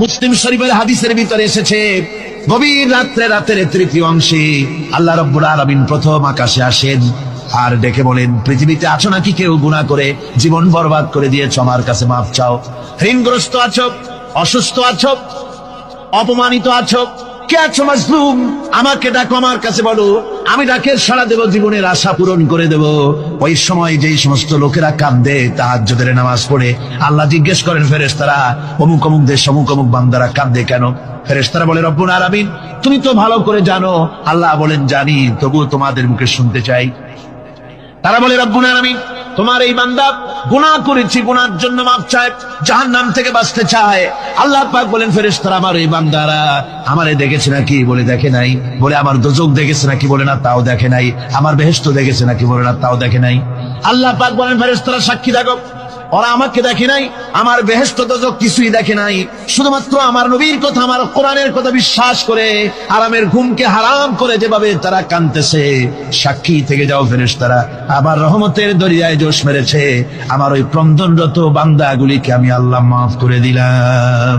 মুসলিম শরীফের হাদিসের ভিতরে এসেছে, গভীর রাত্রে, রাতের তৃতীয় অংশে আল্লাহ রাব্বুল আলামিন প্রথম আকাশে আসেন আর ডেকে বলেন, পৃথিবীতে আছো নাকি কেউ গুনাহ করে জীবন বরবাদ করে দিয়েছ, আমার কাছে মাফ চাও। ঋণগ্রস্ত আছো, অসুস্থ আছো, অপমানিত আছো, কে আছো মাজলুম, আমাকে ডাকো, আমার কাছে বলো, আমি ডাকে সাড়া দেব, জীবনের আশা পূরণ করে দেব। ওই সময় যেই সমস্ত লোকেরা কাঁদে তাহাজ্জুদের নামাজ পড়ে, আল্লাহ জিজ্ঞেস করেন ফেরেশতারা, অমুক অমুক দেশ অমুক অমুক বান্দারা কাঁদে কেন? ফেরেশতারা বলে, রব্বুল আলামিন তুমি তো ভালো করে জানো। আল্লাহ বলেন, জানি, তবুও তোমাদের মুখে শুনতে চাই। তারা বলে, রব্বুল আলামিন তোমার এই বান্দা গুনাহ করেছি, গুনার জন্য মাফ চায়, জাহান্নাম থেকে বাঁচতে চায়। আল্লাহ পাক বলেন, ফেরেশতারা আমার এই বান্দারা আমারে দেখেছে নাকি? বলে দেখে নাই। বলে আমার দোজখ দেখেছে নাকি? বলে না, তাও দেখে নাই। আমার বেহেশত দেখেছে নাকি? বলে না, তাও দেখে নাই। আল্লাহ পাক বলেন, ফেরেশতারা সাক্ষী থাকো, ওরা আমাকে দেখে নাই, আমার বেহেশত দোজখ কিছুই দেখে নাই, শুধুমাত্র আমার নবীর কথা, আমার কোরআনের কথা বিশ্বাস করে আরামের ঘুমকে হারাম করে যেভাবে তারা কাঁদতেছে, সাক্ষী থেকে যাও ফেরেশতারা, আবার রহমতের দরিয়ায় জোশ মেরেছে আমার ওই ক্রন্দনরত বান্দাগুলিকে আমি আল্লাহ মাফ করে দিলাম।